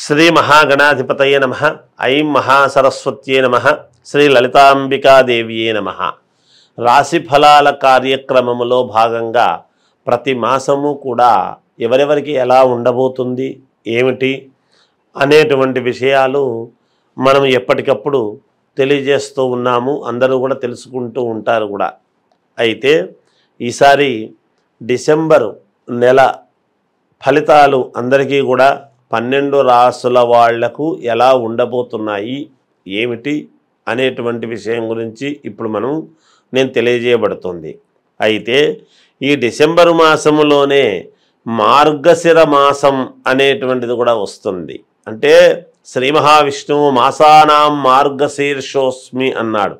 శ్రీ మహాగణాధిపతయే నమః. ఐం మహాసరస్వత్యే నమః. శ్రీ లలితాంబికాదేవియే నమః. రాశి ఫలాల కార్యక్రమములో భాగంగా ప్రతి మాసము కూడా ఎవరెవరికి ఎలా ఉండబోతుంది ఏమిటి అనేటువంటి విషయాలు మనం ఎప్పటికప్పుడు తెలియజేస్తూ ఉన్నాము. అందరూ కూడా తెలుసుకుంటూ ఉంటారు కూడా. అయితే ఈసారి డిసెంబరు నెల ఫలితాలు అందరికీ కూడా 12 రాసుల వాళ్లకు ఎలా ఉండబోతున్నాయి ఏమిటి అనేటువంటి విషయం గురించి ఇప్పుడు నేను తెలియజేయబడుతుంది. అయితే ఈ డిసెంబరు మాసములోనే మార్గశిర మాసం అనేటువంటిది కూడా వస్తుంది. అంటే శ్రీ మహావిష్ణువు మాసానాం మార్గశీర్షోస్మి అన్నాడు.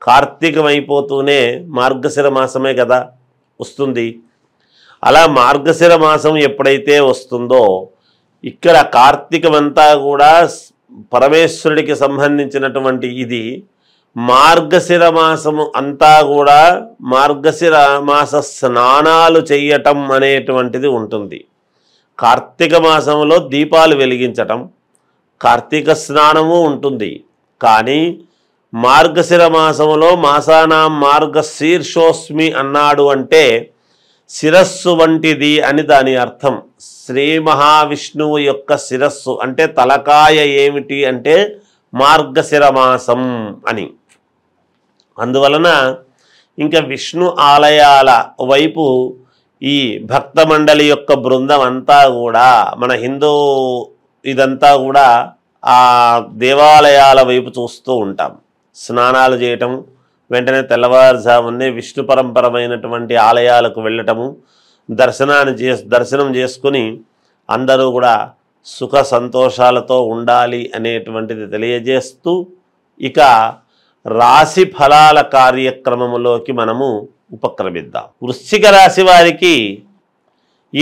కార్తీకం అయిపోతూనే మార్గశిర మాసమే కదా వస్తుంది. అలా మార్గశిర మాసం ఎప్పుడైతే వస్తుందో ఇక్కడ కార్తీకమంతా కూడా పరమేశ్వరుడికి సంబంధించినటువంటి ఇది. మార్గశిర మాసము అంతా కూడా మార్గశిర మాస స్నానాలు చేయటం అనేటువంటిది ఉంటుంది. కార్తీక మాసంలో దీపాలు వెలిగించటం, కార్తీక స్నానము ఉంటుంది. కానీ మార్గశిర మాసంలో మాసానాం మార్గశీర్షోస్మి అన్నాడు అంటే శిరస్సు వంటిది అని దాని అర్థం. శ్రీ మహావిష్ణువు యొక్క శిరస్సు అంటే తలకాయ ఏమిటి అంటే మార్గశిర మాసం అని. అందువలన ఇంకా విష్ణు ఆలయాల వైపు ఈ భక్త మండలి యొక్క బృందం అంతా కూడా మన హిందూ ఇదంతా కూడా ఆ దేవాలయాల వైపు చూస్తూ ఉంటాం. స్నానాలు చేయటం, వెంటనే తెల్లవారుజామునే విష్ణు పరంపరమైనటువంటి ఆలయాలకు వెళ్ళటము, దర్శనం చేసుకుని అందరూ కూడా సుఖ సంతోషాలతో ఉండాలి అనేటువంటిది తెలియజేస్తూ ఇక రాశి ఫలాల కార్యక్రమములోకి మనము ఉపక్రమిద్దాం. వృశ్చిక రాశి వారికి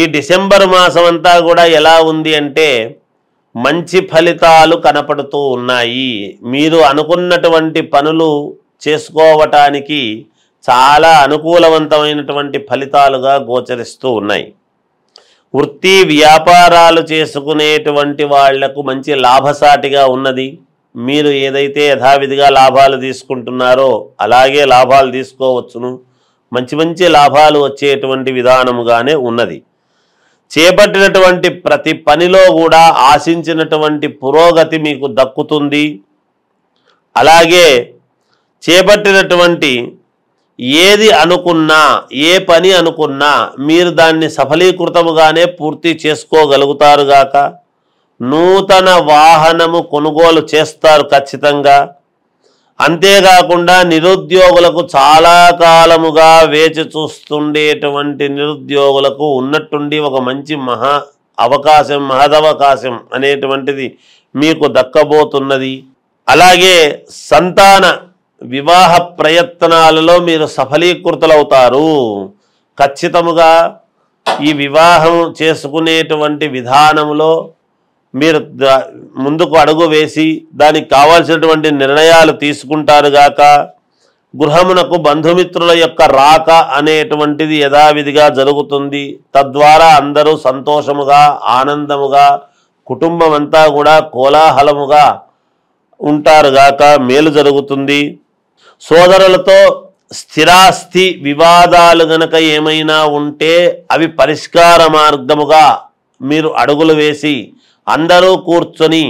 ఈ డిసెంబర్ మాసం అంతా కూడా ఎలా ఉంది అంటే మంచి ఫలితాలు కనపడుతూ ఉన్నాయి. మీరు అనుకున్నటువంటి పనులు చేసుకోవటానికి చాలా అనుకూలవంతమైనటువంటి ఫలితాలుగా గోచరిస్తూ ఉన్నాయి. వృత్తి వ్యాపారాలు చేసుకునేటువంటి వాళ్లకు మంచి లాభసాటిగా ఉన్నది. మీరు ఏదైతే యథావిధిగా లాభాలు తీసుకుంటున్నారో అలాగే లాభాలు తీసుకోవచ్చును. మంచి లాభాలు వచ్చేటువంటి విధానముగానే ఉన్నది. చేపట్టినటువంటి ప్రతి పనిలో కూడా ఆశించినటువంటి పురోగతి మీకు దక్కుతుంది. అలాగే చేపట్టినటువంటి ఏది అనుకున్నా, ఏ పని అనుకున్నా మీరు దాన్ని సఫలీకృతముగానే పూర్తి చేసుకోగలుగుతారుగాక. నూతన వాహనము కొనుగోలు చేస్తారు ఖచ్చితంగా. అంతేకాకుండా నిరుద్యోగులకు చాలా కాలముగా వేచి చూస్తుండేటువంటి నిరుద్యోగులకు ఉన్నట్టుండి ఒక మంచి మహదవకాశం అనేటువంటిది మీకు దక్కబోతున్నది. అలాగే సంతాన వివాహ ప్రయత్నాలలో మీరు సఫలీకృతులవుతారు. ఖచ్చితముగా ఈ వివాహం చేసుకునేటువంటి విధానంలో మీరు ముందుకు అడుగు వేసి దానికి కావాల్సినటువంటి నిర్ణయాలు తీసుకుంటారుగాక. గృహమునకు బంధుమిత్రుల యొక్క రాక అనేటువంటిది యథావిధిగా జరుగుతుంది. తద్వారా అందరూ సంతోషముగా ఆనందముగా కుటుంబం అంతా కూడా కోలాహలముగా ఉంటారుగాక. మేలు జరుగుతుంది. సోదరులతో స్థిరాస్తి వివాదాలు గనక ఏమైనా ఉంటే అవి పరిష్కార మార్గముగా మీరు అడుగులు వేసి అందరూ కూర్చొని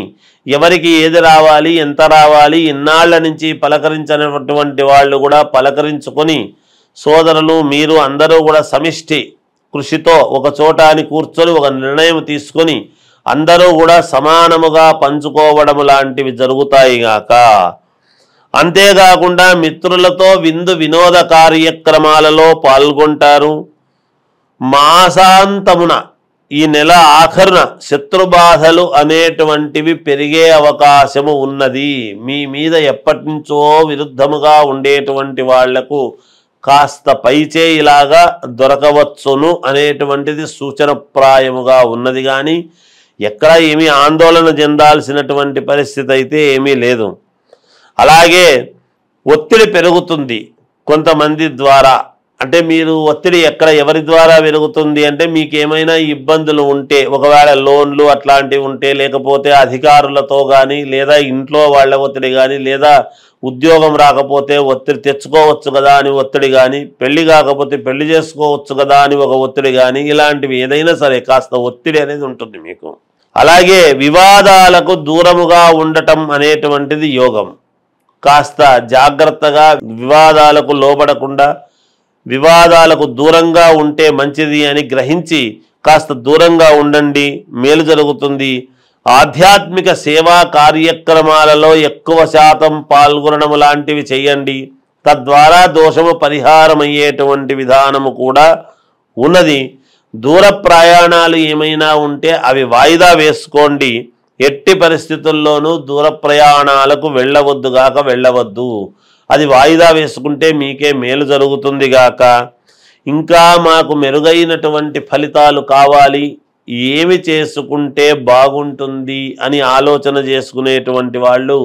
ఎవరికి ఏది రావాలి, ఎంత రావాలి, ఇన్నాళ్ల నుంచి పలకరించినటువంటి వాళ్ళు కూడా పలకరించుకొని సోదరులు మీరు అందరూ కూడా సమిష్టి కృషితో ఒక చోటాని కూర్చొని ఒక నిర్ణయం తీసుకొని అందరూ కూడా సమానముగా పంచుకోవడం లాంటివి జరుగుతాయిగాక. అంతేకాకుండా మిత్రులతో విందు వినోద కార్యక్రమాలలో పాల్గొంటారు. మాసాంతమున ఈ నెల ఆఖరున శత్రుబాధలు అనేటువంటివి పెరిగే అవకాశము ఉన్నది. మీ మీద ఎప్పటి నుంచో విరుద్ధముగా ఉండేటువంటి వాళ్లకు కాస్త పైచేయిలాగా దొరకవచ్చును అనేటువంటిది సూచనప్రాయముగా ఉన్నది. కానీ ఎక్కడ ఏమీ ఆందోళన చెందాల్సినటువంటి పరిస్థితి అయితే ఏమీ లేదు. అలాగే ఒత్తిడి పెరుగుతుంది కొంతమంది ద్వారా. అంటే మీరు ఒత్తిడి ఎక్కడ ఎవరి ద్వారా పెరుగుతుంది అంటే మీకు ఏమైనా ఇబ్బందులు ఉంటే, ఒకవేళ లోన్లు అట్లాంటివి ఉంటే, లేకపోతే అధికారులతో కానీ, లేదా ఇంట్లో వాళ్ళ ఒత్తిడి కానీ, లేదా ఉద్యోగం రాకపోతే ఒత్తిడి తెచ్చుకోవచ్చు కదా అని ఒత్తిడి కానీ, పెళ్లి కాకపోతే పెళ్లి చేసుకోవచ్చు కదా అని ఒక ఒత్తిడి కానీ, ఇలాంటివి ఏదైనా సరే కాస్త ఒత్తిడి అనేది ఉంటుంది మీకు. అలాగే వివాదాలకు దూరముగా ఉండటం అనేటువంటిది యోగం. కాస్త జాగ్రత్తగా వివాదాలకు లోబడకుండా వివాదాలకు దూరంగా ఉంటే మంచిది అని గ్రహించి కాస్త దూరంగా ఉండండి, మేలు జరుగుతుంది. ఆధ్యాత్మిక సేవా కార్యక్రమాలలో ఎక్కువ శాతం పాల్గొనడం లాంటివి చేయండి. తద్వారా దోషము పరిహారమయ్యేటువంటి విధానము కూడా ఉన్నది. దూర ప్రయాణాలు ఏమైనా ఉంటే అవి వాయిదా వేసుకోండి. ఎట్టి పరిస్థితుల్లోనూ దూర ప్రయాణాలకు వెళ్ళవద్దు. అది వాయిదా వేసుకుంటే మీకే మేలు జరుగుతుంది గాక. ఇంకా మాకు మెరుగైనటువంటి ఫలితాలు కావాలి, ఏమి చేసుకుంటే బాగుంటుంది అని ఆలోచన చేసుకునేటువంటి వాళ్ళు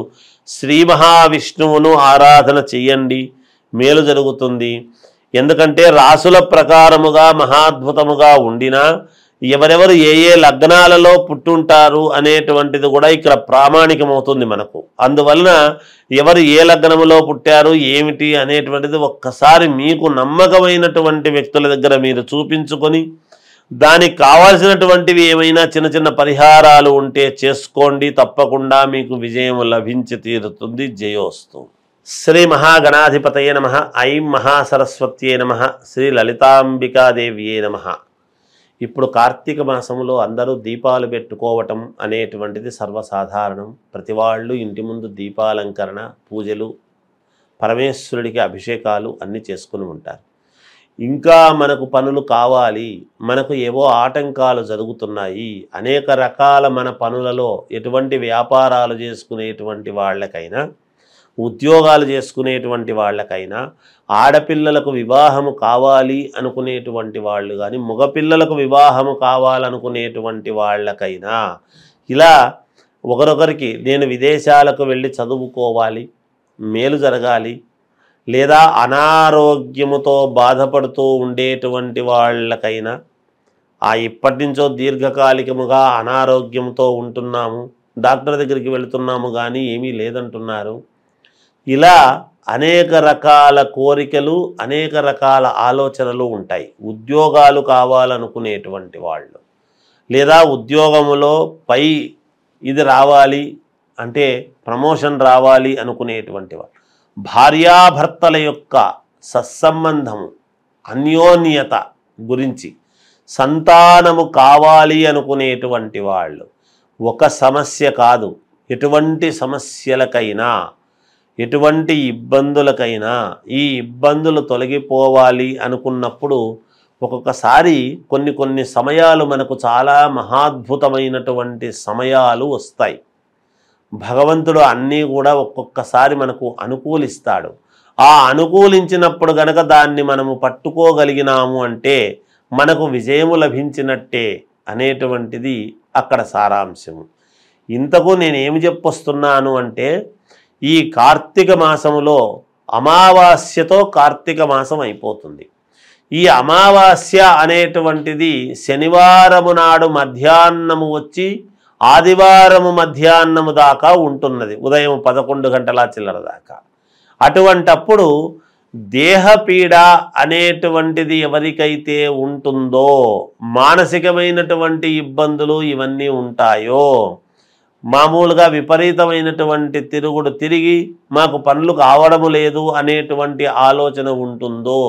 శ్రీ మహావిష్ణువును ఆరాధన చెయ్యండి, మేలు జరుగుతుంది. ఎందుకంటే రాసుల ప్రకారముగా మహాద్భుతముగా ఉండినా ఎవరెవరు ఏ ఏ లగ్నాలలో పుట్టుంటారు అనేటువంటిది కూడా ఇక్కడ ప్రామాణికమవుతుంది మనకు. అందువలన ఎవరు ఏ లగ్నములో పుట్టారు ఏమిటి అనేటువంటిది ఒక్కసారి మీకు నమ్మకమైనటువంటి వ్యక్తుల దగ్గర మీరు చూపించుకొని దానికి కావాల్సినటువంటివి ఏమైనా చిన్న చిన్న పరిహారాలు ఉంటే చేసుకోండి. తప్పకుండా మీకు విజయం లభించి తీరుతుంది. జయోస్తు. శ్రీ మహాగణాధిపతయే నమః. ఐం మహాసరస్వత్యే నమః. శ్రీ లలితాంబికాదేవ్యే నమః. ఇప్పుడు కార్తీక మాసంలో అందరూ దీపాలు పెట్టుకోవటం అనేటువంటిది సర్వసాధారణం. ప్రతి వాళ్ళు ఇంటి ముందు దీపాలంకరణ, పూజలు, పరమేశ్వరుడికి అభిషేకాలు అన్నీ చేసుకుని ఉంటారు. ఇంకా మనకు పనులు కావాలి, మనకు ఏవో ఆటంకాలు జరుగుతున్నాయి, అనేక రకాల మన పనులలో ఎటువంటి వ్యాపారాలు చేసుకునేటువంటి వాళ్ళకైనా, ఉద్యోగాలు చేసుకునేటువంటి వాళ్ళకైనా, ఆడపిల్లలకు వివాహము కావాలి అనుకునేటువంటి వాళ్ళు కానీ, మగపిల్లలకు వివాహము కావాలనుకునేటువంటి వాళ్ళకైనా, ఇలా ఒకరొకరికి నేను విదేశాలకు వెళ్ళి చదువుకోవాలి, మేలు జరగాలి, లేదా అనారోగ్యముతో బాధపడుతూ ఉండేటువంటి వాళ్ళకైనా, ఇప్పటి నుంచో దీర్ఘకాలికముగా అనారోగ్యంతో ఉంటున్నాము, డాక్టర్ దగ్గరికి వెళుతున్నాము కానీ ఏమీ లేదంటున్నారు, ఇలా అనేక రకాల కోరికలు, అనేక రకాల ఆలోచనలు ఉంటాయి. ఉద్యోగాలు కావాలనుకునేటువంటి వాళ్ళు, లేదా ఉద్యోగములో పై ఇది రావాలి అంటే ప్రమోషన్ రావాలి అనుకునేటువంటి వాళ్ళు, భార్యాభర్తల యొక్క సత్సంబంధము, అన్యోన్యత గురించి, సంతానము కావాలి అనుకునేటువంటి వాళ్ళు, ఒక సమస్య కాదు, ఎటువంటి సమస్యలకైనా, ఎటువంటి ఇబ్బందులకైనా ఈ ఇబ్బందులు తొలగిపోవాలి అనుకున్నప్పుడు ఒక్కొక్కసారి కొన్ని సమయాలు మనకు చాలా మహాద్భుతమైనటువంటి సమయాలు వస్తాయి. భగవంతుడు అన్నీ కూడా ఒక్కొక్కసారి మనకు అనుకూలిస్తాడు. ఆ అనుకూలించినప్పుడు గనక దాన్ని మనము పట్టుకోగలిగినాము అంటే మనకు విజయము లభించినట్టే అనేటువంటిది అక్కడ సారాంశము. ఇంతకు నేనేమి చెప్పొస్తున్నాను అంటే, ఈ కార్తీక మాసములో అమావాస్యతో కార్తీక మాసం అయిపోతుంది. ఈ అమావాస్య అనేటువంటిది శనివారము నాడు మధ్యాహ్నము వచ్చి ఆదివారము మధ్యాహ్నము దాకా ఉంటున్నది, ఉదయం 11 గంటల చిల్లర దాకా. అటువంటప్పుడు దేహపీడ అనేటువంటిది ఎవరికైతే ఉంటుందో, మానసికమైనటువంటి ఇబ్బందులు ఇవన్నీ ఉంటాయో, మామూలుగా విపరీతమైనటువంటి తిరుగుడు తిరిగి మాకు పనులు కావడము లేదు అనేటువంటి ఆలోచన ఉంటుందో,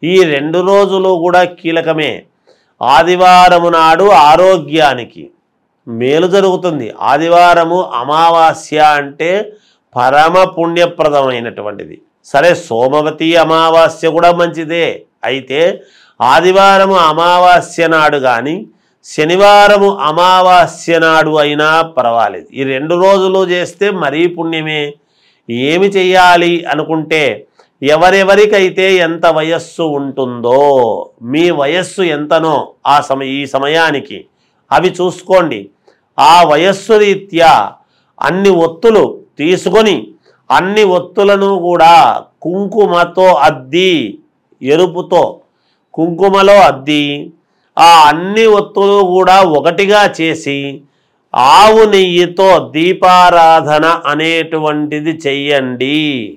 ఈ 2 రోజులు కూడా కీలకమే. ఆదివారము నాడు ఆరోగ్యానికి మేలు జరుగుతుంది. ఆదివారము అమావాస్య అంటే పరమ పుణ్యప్రదమైనటువంటిది. సరే, సోమవతి అమావాస్య కూడా మంచిదే. అయితే ఆదివారము అమావాస్య నాడు కానీ శనివారము అమావాస్య నాడు అయినా పర్వాలేదు. ఈ 2 రోజులు చేస్తే మరీ పుణ్యమే. ఏమి చెయ్యాలి అనుకుంటే, ఎవరెవరికైతే ఎంత వయస్సు ఉంటుందో, మీ వయస్సు ఎంతనో ఈ సమయానికి అవి చూసుకోండి. ఆ వయస్సు రీత్యా అన్ని ఒత్తులు తీసుకొని అన్ని ఒత్తులను కూడా కుంకుమతో అద్ది ఎరుపుతో కుంకుమలో అద్ది ఆ అన్ని ఒత్తులు కూడా ఒకటిగా చేసి ఆవు నెయ్యితో దీపారాధన అనేటువంటిది చెయ్యండి.